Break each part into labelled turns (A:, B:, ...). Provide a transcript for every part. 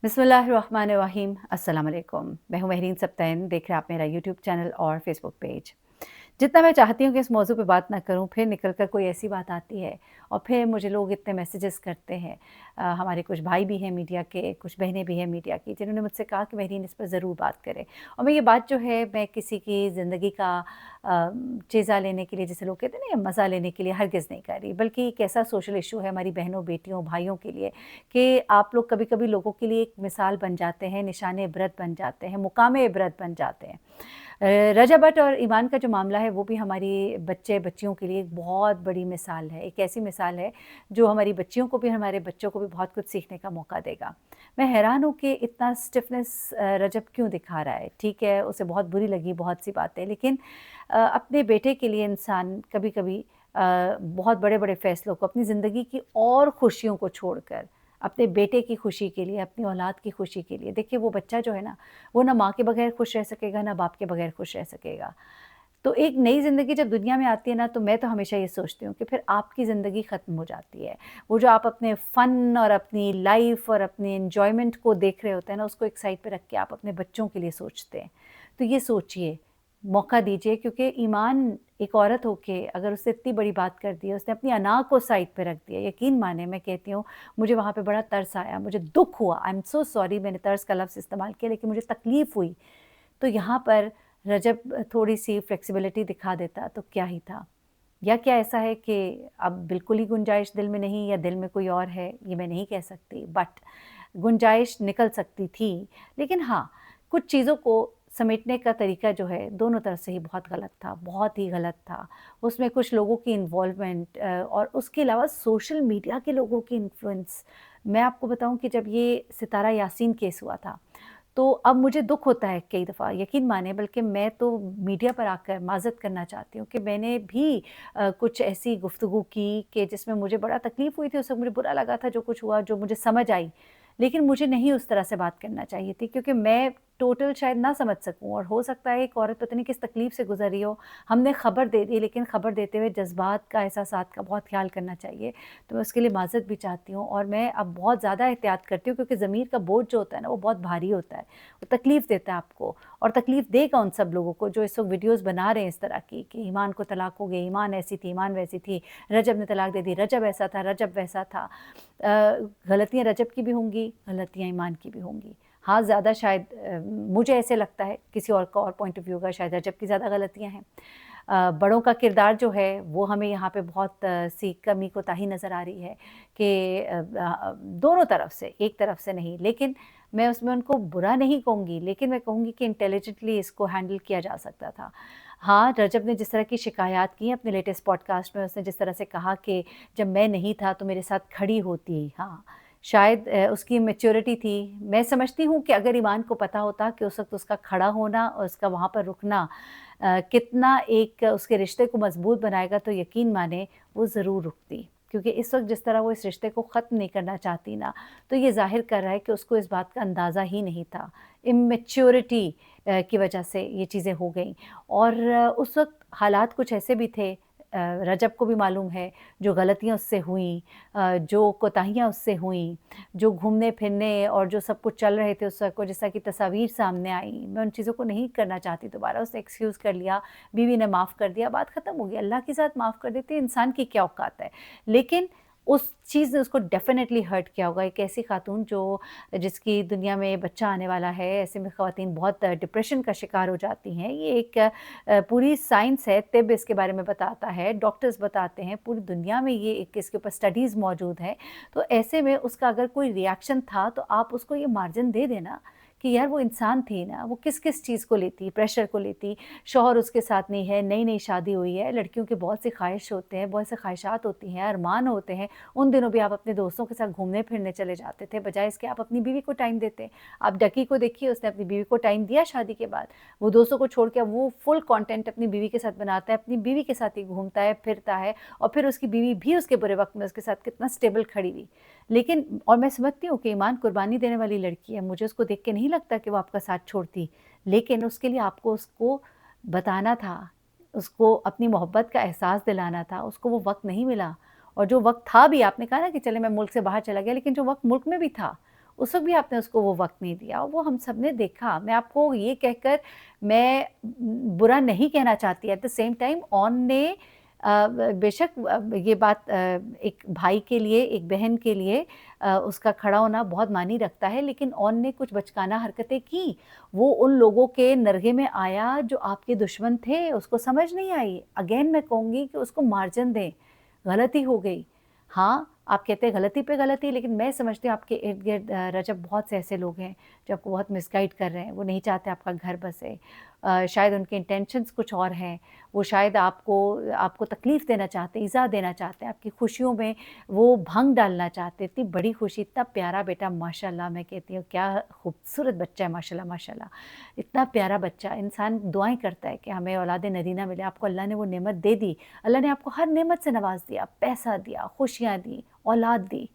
A: बिस्मिल्लाहिर्रहमानिर्रहीम। अस्सलाम वालेकुम। मैं हूँ महरीन सब्तैन, देख रहे हैं आप मेरा यूट्यूब चैनल और फेसबुक पेज। जितना मैं चाहती हूँ कि इस मौज़ू पे बात ना करूँ, फिर निकल कर कोई ऐसी बात आती है और फिर मुझे लोग इतने मैसेजेस करते हैं। हमारे कुछ भाई भी हैं मीडिया के, कुछ बहनें भी हैं मीडिया की, जिन्होंने मुझसे कहा कि महरीन इस पर ज़रूर बात करें। और मैं ये बात जो है मैं किसी की ज़िंदगी का जायज़ा लेने के लिए, जिसे लोग कहते हैं ना, या मज़ा लेने के लिए हरगिज़ नहीं कर रही, बल्कि एक ऐसा सोशल इश्यू है हमारी बहनों, बेटियों, भाइयों के लिए कि आप लोग कभी-कभी लोगों के लिए एक मिसाल बन जाते हैं, निशाने इबरत बन जाते हैं, मुकाम इबरत बन जाते हैं। रजा भट्ट और ईमान का जो मामला है वो भी हमारी बच्चियों के लिए एक बहुत बड़ी मिसाल है। एक ऐसी मिसाल है जो हमारी बच्चियों को भी, हमारे बच्चों को भी बहुत कुछ सीखने का मौका देगा। मैं हैरान हूँ कि इतना स्टिफनेस रजब क्यों दिखा रहा है। ठीक है, उसे बहुत बुरी लगी बहुत सी बातें, लेकिन अपने बेटे के लिए इंसान कभी-कभी बहुत बड़े-बड़े फ़ैसलों को, अपनी ज़िंदगी की और खुशियों को छोड़कर अपने बेटे की खुशी के लिए, अपनी औलाद की खुशी के लिए, देखिए वो बच्चा जो है ना, वो ना माँ के बगैर खुश रह सकेगा, ना बाप के बगैर खुश रह सकेगा। तो एक नई ज़िंदगी जब दुनिया में आती है ना, तो मैं तो हमेशा ये सोचती हूँ कि फिर आपकी ज़िंदगी ख़त्म हो जाती है। वो जो आप अपने फ़न और अपनी लाइफ़ और अपने एन्जॉयमेंट को देख रहे होते हैं ना, उसको एक साइड पे रख के आप अपने बच्चों के लिए सोचते हैं। तो ये सोचिए, मौका दीजिए, क्योंकि ईमान एक औरत होके अगर उससे इतनी बड़ी बात कर दी है, उसने अपनी अना को साइड पे रख दिया, यकीन माने मैं कहती हूँ, मुझे वहाँ पे बड़ा तरस आया, मुझे दुःख हुआ। आई एम सो सॉरी मैंने तरस का लफ्ज़ इस्तेमाल किया, लेकिन मुझे तकलीफ़ हुई। तो यहाँ पर रजब थोड़ी-सी फ्लेक्सिबिलिटी दिखा देता तो क्या ही था? या क्या ऐसा है कि अब बिल्कुल ही गुंजाइश दिल में नहीं, या दिल में कोई और है, ये मैं नहीं कह सकती, बट गुंजाइश निकल सकती थी। लेकिन हाँ, कुछ चीज़ों को समेटने का तरीका जो है दोनों तरफ से ही बहुत गलत था, बहुत ही गलत था। उसमें कुछ लोगों की इन्वॉल्वमेंट और उसके अलावा सोशल मीडिया के लोगों की इन्फ्लुएंस। मैं आपको बताऊँ कि जब ये सितारा यासीन केस हुआ था, तो अब मुझे दुःख होता है कई दफ़ा, यकीन मानिए, बल्कि मैं तो मीडिया पर आकर माज़रत करना चाहती हूँ कि मैंने भी कुछ ऐसी गुफ्तगू की कि जिसमें मुझे बड़ा तकलीफ़ हुई थी, उस वक़्त मुझे बुरा लगा था जो कुछ हुआ, जो मुझे समझ आई। लेकिन मुझे नहीं उस तरह से बात करना चाहिए थी, क्योंकि मैं टोटल शायद ना समझ सकूँ, और हो सकता है एक औरत पता नहीं किस तकलीफ़ से गुज़र रही हो। हमने खबर दे दी, लेकिन खबर देते हुए जज़्बात का, एहसासात का बहुत ख़्याल करना चाहिए। तो मैं उसके लिए माज़रत भी चाहती हूँ, और मैं अब बहुत ज़्यादा एहतियात करती हूँ, क्योंकि ज़मीर का बोझ जो होता है ना, वो बहुत भारी होता है। वो तकलीफ़ देता है आपको, और तकलीफ़ देगा उन सब लोगों को जो इस वक़्त वीडियोज़ बना रहे हैं इस तरह की कि ईमान को तलाक हो गई, ईमान ऐसी थी, ईमान वैसी थी, रजब ने तलाक दे दी, रजब ऐसा था, रजब वैसा था। गलतियाँ रजब की भी होंगी, गलतियाँ ईमान की भी होंगी। हाँ, ज़्यादा शायद मुझे ऐसे लगता है, किसी और का और पॉइंट ऑफ व्यू होगा, शायद रजब की ज़्यादा गलतियाँ हैं। बड़ों का किरदार जो है वो हमें यहाँ पे बहुत सी कमी कोताही नज़र आ रही है कि दोनों तरफ से, एक तरफ से नहीं। लेकिन मैं उसमें उनको बुरा नहीं कहूँगी, लेकिन मैं कहूँगी कि इंटेलिजेंटली इसको हैंडल किया जा सकता था। हाँ, रजब ने जिस तरह की शिकायत की अपने लेटेस्ट पॉडकास्ट में, उसने जिस तरह से कहा कि जब मैं नहीं था तो मेरे साथ खड़ी होती। हाँ, शायद उसकी मैच्योरिटी थी। मैं समझती हूँ कि अगर ईमान को पता होता कि उस वक़्त उसका खड़ा होना और उसका वहाँ पर रुकना कितना एक उसके रिश्ते को मज़बूत बनाएगा, तो यकीन माने वो ज़रूर रुकती। क्योंकि इस वक़्त जिस तरह वो इस रिश्ते को ख़त्म नहीं करना चाहती ना, तो ये ज़ाहिर कर रहा है कि उसको इस बात का अंदाज़ा ही नहीं था। इमैच्योरिटी की वजह से ये चीज़ें हो गईं, और उस वक़्त हालात कुछ ऐसे भी थे, रजब को भी मालूम है, जो गलतियाँ उससे हुईं, जो कोताहियाँ उससे हुईं, जो घूमने-फिरने और जो सब कुछ चल रहे थे उस वक़्त को, जैसा कि तस्वीर सामने आई, मैं उन चीज़ों को नहीं करना चाहती दोबारा। उसने एक्सक्यूज़ कर लिया, बीवी ने माफ़ कर दिया, बात ख़त्म हो गई। अल्लाह के साथ माफ़ कर देते हैं, इंसान की क्या औकात है। लेकिन उस चीज़ ने उसको डेफ़िनेटली हर्ट किया होगा। एक ऐसी खातून जो जिसकी दुनिया में बच्चा आने वाला है, ऐसे में ख़वातीन बहुत डिप्रेशन का शिकार हो जाती हैं। ये एक पूरी साइंस है, तिब इसके बारे में बताता है, डॉक्टर्स बताते हैं, पूरी दुनिया में ये एक इसके ऊपर स्टडीज़ मौजूद हैं। तो ऐसे में उसका अगर कोई रिएक्शन था, तो आप उसको ये मार्जिन दे देना कि यार वो इंसान थी ना, वो किस-किस चीज़ को लेती, प्रेशर को लेती, शौहर उसके साथ नहीं है, नई-नई शादी हुई है, लड़कियों के बहुत से ख़्वाहिश होते हैं, बहुत से ख़्वाहिशात होती हैं, अरमान होते हैं। उन दिनों भी आप अपने दोस्तों के साथ घूमने-फिरने चले जाते थे, बजाए इसके आप अपनी बीवी को टाइम देते। आप डकी को देखिए, उसने अपनी बीवी को टाइम दिया शादी के बाद। वो दोस्तों को छोड़ के अब वो फुल कंटेंट अपनी बीवी के साथ बनाता है, अपनी बीवी के साथ ही घूमता है, फिरता है, और फिर उसकी बीवी भी उसके बुरे वक़्त में उसके साथ कितना स्टेबल खड़ी रही। लेकिन और मैं समझती हूँ कि ईमान कुर्बानी देने वाली लड़की है, मुझे उसको देख के नहीं लगता कि वो आपका साथ छोड़ती। लेकिन उसके लिए आपको उसको बताना था, उसको अपनी मोहब्बत का एहसास दिलाना था, उसको वो वक़्त नहीं मिला। और जो वक़्त था भी, आपने कहा ना कि चले मैं मुल्क से बाहर चला गया, लेकिन जो वक़्त मुल्क में भी था, उस वक़्त भी आपने उसको वो वक़्त नहीं दिया और वो हम सब ने देखा। मैं आपको ये कहकर मैं बुरा नहीं कहना चाहती, at the same time on ने बेशक ये बात एक भाई के लिए, एक बहन के लिए उसका खड़ा होना बहुत मायने रखता है, लेकिन ऑन ने कुछ बचकाना हरकतें की। वो उन लोगों के नरगे में आया जो आपके दुश्मन थे, उसको समझ नहीं आई। अगेन मैं कहूँगी कि उसको मार्जिन दें, गलती हो गई। हाँ, आप कहते हैं गलती पे गलती, लेकिन मैं समझती हूँ आपके इर्द-गिर्द रजब बहुत से ऐसे लोग हैं जो आपको बहुत मिसगाइड कर रहे हैं। वो नहीं चाहते आपका घर बसे। शायद उनके इंटेंशंस कुछ और हैं। वो शायद आपको आपको तकलीफ़ देना चाहते हैं, ईज़ा देना चाहते हैं, आपकी खुशियों में वो भंग डालना चाहते हैं। इतनी बड़ी खुशी, इतना प्यारा बेटा माशाल्लाह, मैं कहती हूँ क्या खूबसूरत बच्चा है माशाल्लाह, माशाल्लाह। इतना प्यारा बच्चा, इंसान दुआएँ करता है कि हमें औलाद नदीना मिले। आपको अल्लाह ने वो नेमत दे दी। अल्लाह ने आपको हर नेमत से नवाज़ दिया, पैसा दिया, खुशियाँ दी, औलाद दी।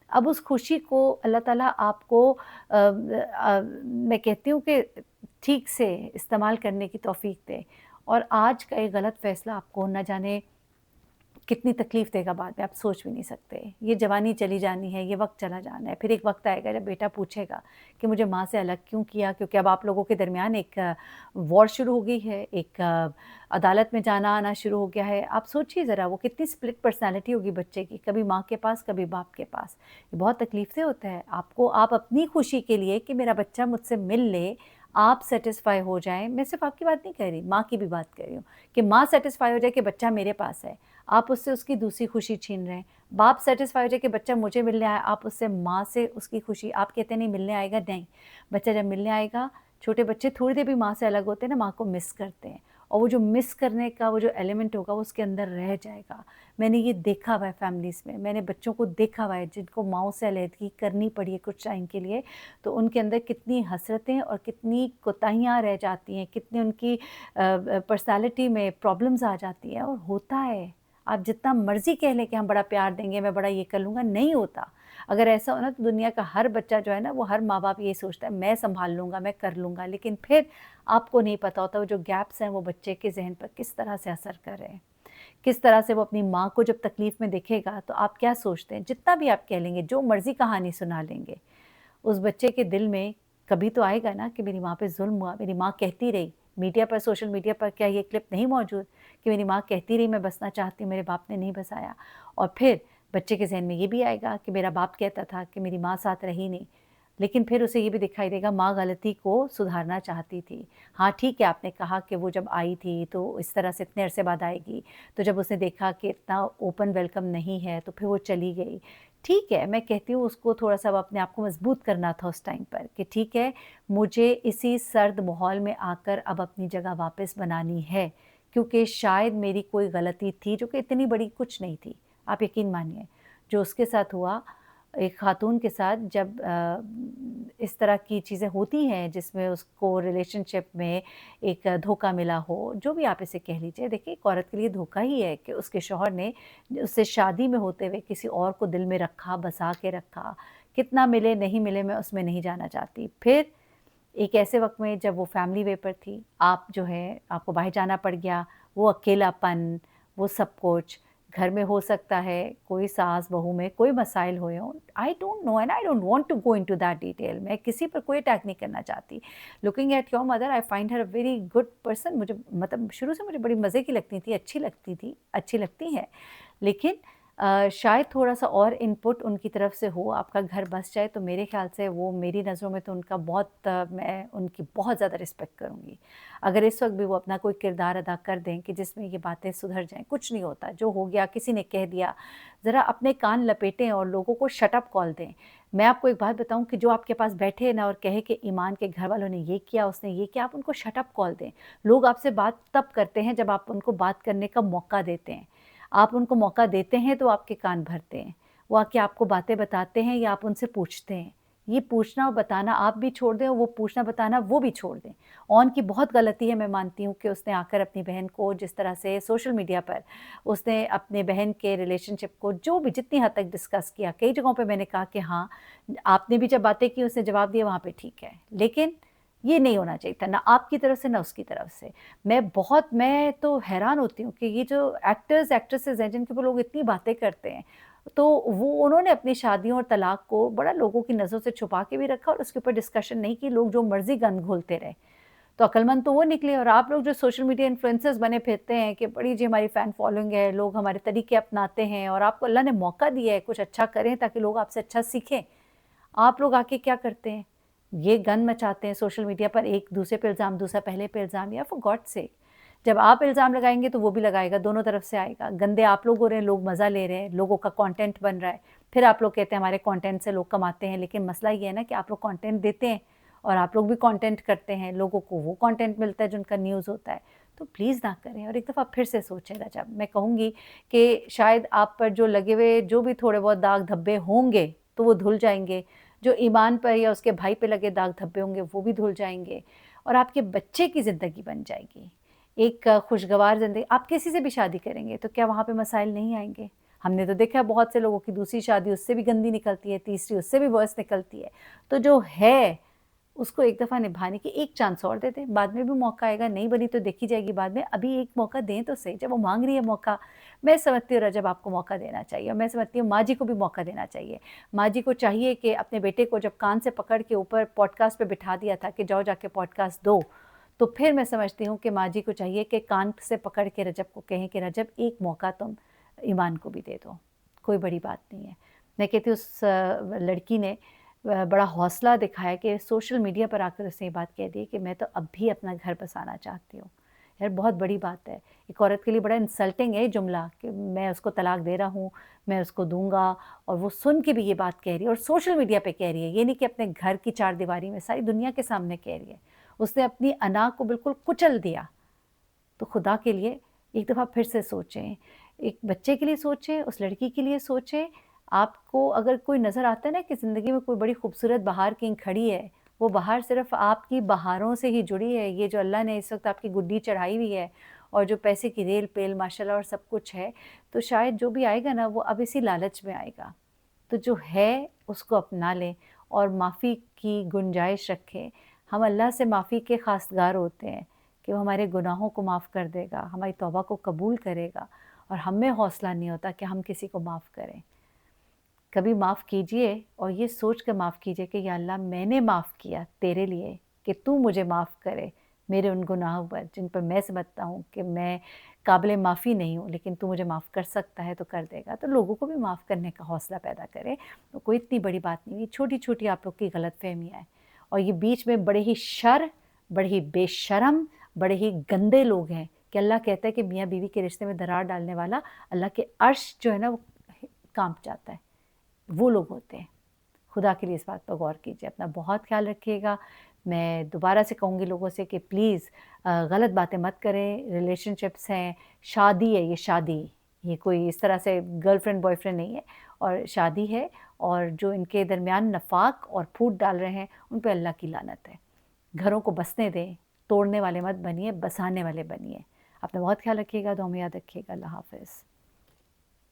A: अब उस खुशी को अल्लाह ताला आपको मैं कहती हूँ कि ठीक से इस्तेमाल करने की तौफ़ीक दे और आज का एक गलत फ़ैसला आपको ना जाने कितनी तकलीफ़ देगा बाद में, आप सोच भी नहीं सकते। ये जवानी चली जानी है, ये वक़्त चला जाना है, फिर एक वक़्त आएगा जब बेटा पूछेगा कि मुझे माँ से अलग क्यों किया? क्योंकि अब आप लोगों के दरमियान एक वॉर शुरू हो गई है, एक अदालत में जाना-आना शुरू हो गया है। आप सोचिए ज़रा वो कितनी स्प्लिट पर्सनैलिटी होगी बच्चे की, कभी माँ के पास, कभी बाप के पास। ये बहुत तकलीफ़ से होता है। आपको आप अपनी खुशी के लिए कि मेरा बच्चा मुझसे मिल ले, आप सैटिस्फ़ाई हो जाएँ, मैं सिर्फ़ आपकी बात नहीं कह रही, माँ की भी बात कर रही हूँ, कि माँ सैटिस्फ़ाई हो जाए कि बच्चा मेरे पास है। आप उससे उसकी दूसरी खुशी छीन रहे हैं। बाप सैटिस्फाई हो जाए कि बच्चा मुझे मिलने आया, आप उससे माँ से उसकी खुशी आप कहते हैं नहीं मिलने आएगा, नहीं। बच्चा जब मिलने आएगा, छोटे बच्चे थोड़ी देर भी माँ से अलग होते हैं ना, माँ को मिस करते हैं और वो जो मिस करने का वो जो एलिमेंट होगा वो उसके अंदर रह जाएगा। मैंने ये देखा हुआ है फैमिलीज़ में, मैंने बच्चों को देखा हुआ है जिनको माँओं से अलहदगी करनी पड़ी है कुछ टाइम के लिए, तो उनके अंदर कितनी हसरतें और कितनी कोताहियाँ रह जाती हैं, कितनी उनकी पर्सनैलिटी में प्रॉब्लम्स आ जाती हैं और होता है। आप जितना मर्ज़ी कह लें कि हम बड़ा प्यार देंगे, मैं बड़ा ये कर लूँगा, नहीं होता। अगर ऐसा हो ना तो दुनिया का हर बच्चा जो है ना वो हर माँ-बाप यही सोचता है मैं सँभाल लूँगा, मैं कर लूँगा। लेकिन फिर आपको नहीं पता होता वो जो गैप्स हैं वो बच्चे के ज़हन पर किस तरह से असर कर रहे हैं। किस तरह से वो अपनी माँ को जब तकलीफ़ में देखेगा तो आप क्या सोचते हैं? जितना भी आप कह लेंगे, जो मर्ज़ी कहानी सुना लेंगे, उस बच्चे के दिल में कभी तो आएगा ना कि मेरी माँ पे ज़ुल्म हुआ, मेरी माँ कहती रही। मीडिया पर, सोशल मीडिया पर क्या ये क्लिप नहीं मौजूद कि मेरी माँ कहती रही मैं बसना चाहती हूँ, मेरे बाप ने नहीं बसाया। और फिर बच्चे के ज़हन में ये भी आएगा कि मेरा बाप कहता था कि मेरी माँ साथ रही नहीं। लेकिन फिर उसे ये भी दिखाई देगा माँ गलती को सुधारना चाहती थी। हाँ, ठीक है आपने कहा कि वो जब आई थी तो इस तरह से इतने अरसे बाद आएगी। तो जब उसने देखा कि इतना ओपन वेलकम नहीं है तो फिर वो चली गई। ठीक है, मैं कहती हूँ उसको थोड़ा-सा अब अपने आप को मजबूत करना था उस टाइम पर कि ठीक है, मुझे इसी सर्द माहौल में आकर अब अपनी जगह वापस बनानी है, क्योंकि शायद मेरी कोई गलती थी जो कि इतनी बड़ी कुछ नहीं थी। आप यकीन मानिए, जो उसके साथ हुआ, एक खातून के साथ जब इस तरह की चीज़ें होती हैं जिसमें उसको रिलेशनशिप में एक धोखा मिला हो, जो भी आप इसे कह लीजिए। देखिए, एक औरत के लिए धोखा ही है कि उसके शौहर ने उससे शादी में होते हुए किसी और को दिल में रखा, बसा के रखा। कितना मिले, नहीं मिले, मैं उसमें नहीं जाना चाहती। फिर एक ऐसे वक़्त में जब वो फैमिली वे पर थी, आप जो है आपको बाहर जाना पड़ गया, वो अकेलापन, वो सब कुछ, घर में हो सकता है कोई सास-बहू में कोई मसाइल हुए हों। I don't know and I don't want to go into that detail. मैं किसी पर कोई अटैक नहीं करना चाहती। Looking at your mother I find her a very good person. मुझे मतलब शुरू से मुझे बड़ी मज़े की लगती थी, अच्छी लगती हैं। लेकिन शायद थोड़ा-सा और इनपुट उनकी तरफ से हो, आपका घर बस जाए तो मेरे ख़्याल से वो मेरी नज़रों में तो उनका बहुत मैं उनकी बहुत ज़्यादा रिस्पेक्ट करूँगी। अगर इस वक़्त भी वो अपना कोई किरदार अदा कर दें कि जिसमें ये बातें सुधर जाएँ, कुछ नहीं होता, जो हो गया किसी ने कह दिया, ज़रा अपने कान लपेटें और लोगों को शट अप कॉल दें। मैं आपको एक बात बताऊँ कि जो आपके पास बैठे ना और कहे कि ईमान के घरवालों ने ये किया, उसने ये किया, आप उनको शट अप कॉल दें। लोग आपसे बात तब करते हैं जब आप उनको बात करने का मौका देते हैं। आप उनको मौका देते हैं तो आपके कान भरते हैं। वो आके आपको बातें बताते हैं या आप उनसे पूछते हैं। ये पूछना और बताना आप भी छोड़ दें और वो पूछना बताना वो भी छोड़ दें। ऑन की बहुत गलती है, मैं मानती हूँ कि उसने आकर अपनी बहन को जिस तरह से सोशल मीडिया पर उसने अपने बहन के रिलेशनशिप को जो भी जितनी हद तक डिस्कस किया, कई जगहों पे मैंने कहा कि हाँ, आपने भी जब बातें की उसने जवाब दिया वहाँ पे ठीक है। लेकिन ये नहीं होना चाहिए था, ना आपकी तरफ से ना उसकी तरफ से। मैं तो हैरान होती हूँ कि ये जो एक्टर्स, एक्ट्रेसेस हैं जिनके ऊपर लोग इतनी बातें करते हैं, तो वो उन्होंने अपनी शादियों और तलाक को बड़ा लोगों की नज़रों से छुपा के भी रखा और उसके ऊपर डिस्कशन नहीं की, लोग जो मर्ज़ी गंद घोलते रहे। तो अक्लमंद तो वो निकले और आप लोग जो सोशल मीडिया इन्फ्लुएंसर्स बने फिरते हैं कि बड़ी जी हमारी फ़ैन फॉलोइंग है, लोग हमारे तरीके अपनाते हैं और आपको अल्लाह ने मौका दिया है कुछ अच्छा करें ताकि लोग आपसे अच्छा सीखें। आप लोग आके क्या करते हैं? ये गंद मचाते हैं सोशल मीडिया पर, एक दूसरे पे इल्ज़ाम, दूसरा पहले पे इल्ज़ाम, यार फॉर गॉड सेक। जब आप इल्ज़ाम लगाएँगे तो वो भी लगाएगा, दोनों तरफ से आएगा। गंदे आप लोग हो रहे हैं, लोग मज़ा ले रहे हैं, लोगों का कंटेंट बन रहा है। फिर आप लोग कहते हैं हमारे कंटेंट से लोग कमाते हैं, लेकिन मसला ये है ना कि आप लोग कंटेंट देते हैं और आप लोग भी कंटेंट करते हैं, लोगों को वो कंटेंट मिलता है जिनका न्यूज़ होता है। तो प्लीज़ ना करें और एक दफ़ा फिर से सोचें रजब। मैं कहूँगी कि शायद आप पर जो लगे हुए जो भी थोड़े बहुत दाग धब्बे होंगे, तो वो धुल जाएँगे। जो ईमान पर या उसके भाई पे लगे दाग धब्बे होंगे वो भी धुल जाएँगे और आपके बच्चे की ज़िंदगी बन जाएगी। एक खुशगवार ज़िंदगी आप किसी से भी शादी करेंगे तो क्या वहाँ पे मसाइल नहीं आएँगे? हमने तो देखा है बहुत से लोगों की दूसरी शादी उससे भी गंदी निकलती है, तीसरी उससे भी वर्स्ट निकलती है। तो जो है उसको एक दफ़ा निभाने की एक चांस और दे दें, बाद में भी मौका आएगा, नहीं बनी तो देखी जाएगी बाद में, अभी एक मौका दें तो सही, जब वो माँग रही है मौका, मैं समझती हूँ रजब आपको मौका देना चाहिए और मैं समझती हूँ माँ जी को भी मौका देना चाहिए। माँ जी को चाहिए कि अपने बेटे को जब कान से पकड़ के ऊपर पॉडकास्ट पे बिठा दिया था कि जाओ जाके पॉडकास्ट दो, तो फिर मैं समझती हूँ कि माँ जी को चाहिए कि कान से पकड़ के रजब को कहें कि रजब एक मौका तुम ईमान को भी दे दो, कोई बड़ी बात नहीं है। मैं कहती हूँ उस लड़की ने बड़ा हौसला दिखाया कि सोशल मीडिया पर आकर उसने ये बात कह दी कि मैं तो अब भी अपना घर बसाना चाहती हूँ। यार बहुत बड़ी बात है। एक औरत के लिए बड़ा इंसल्टिंग है ये जुमला कि मैं उसको तलाक दे रहा हूँ, मैं उसको दूँगा और वो सुन के भी ये बात कह रही है और सोशल मीडिया पे कह रही है। ये नहीं कि अपने घर की चारदीवारी में सारी दुनिया के सामने कह रही है। उसने अपनी अना को बिल्कुल कुचल दिया। तो खुदा के लिए एक दफ़ा फिर से सोचें। एक बच्चे के लिए सोचें, उस लड़की के लिए सोचें। आपको अगर कोई नज़र आता है ना कि ज़िंदगी में कोई बड़ी खूबसूरत बहार कहीं खड़ी है, वो बहार सिर्फ़ आपकी बहारों से ही जुड़ी है। ये जो अल्लाह ने इस वक़्त आपकी गुड्डी चढ़ाई हुई है और जो पैसे की रेल-पेल माशाल्लाह और सब कुछ है, तो शायद जो भी आएगा ना वो अब इसी लालच में आएगा। तो जो है उसको अपना लें और माफ़ी की गुंजाइश रखें। हम अल्लाह से माफ़ी के ख़ास्तगार होते हैं कि वो हमारे गुनाहों को माफ़ कर देगा, हमारी तौबा को कबूल करेगा और हम में हौसला नहीं होता कि हम किसी को माफ़ करें। कभी माफ़ कीजिए और ये सोच कर माफ़ कीजिए कि या अल्लाह मैंने माफ़ किया तेरे लिए कि तू मुझे माफ़ करे मेरे उन गुनाहों पर जिन पर मैं समझता हूँ कि मैं काबिल माफ़ी नहीं हूँ, लेकिन तू मुझे माफ़ कर सकता है तो कर देगा। तो लोगों को भी माफ़ करने का हौसला पैदा करें। तो कोई इतनी बड़ी बात नहीं है, छोटी-छोटी आप लोग की गलतफ़हमियाँ हैं और ये बीच में बड़े ही बड़े ही बेशर्म, बड़े ही गंदे लोग हैं कि अल्लाह कहता है कि मियाँ-बीवी के रिश्ते में दरार डालने वाला अल्लाह के अर्श जो है ना वो काँप जाता है। वो लोग होते हैं। खुदा के लिए इस बात पर गौर कीजिए, अपना बहुत ख़्याल रखिएगा। मैं दोबारा से कहूँगी लोगों से कि प्लीज़ गलत बातें मत करें, रिलेशनशिप्स हैं, शादी है ये शादी, ये कोई इस तरह से गर्लफ्रेंड बॉयफ्रेंड नहीं है और शादी है और जो इनके दरमियान नफ़ाक और फूट डाल रहे हैं, उन पे अल्लाह की लानत है। घरों को बसने दें, तोड़ने वाले मत बनिए, बसाने वाले बनिए। अपना बहुत ख़्याल रखिएगा, दुआ में याद रखिएगा। अल्लाह हाफ़िज़।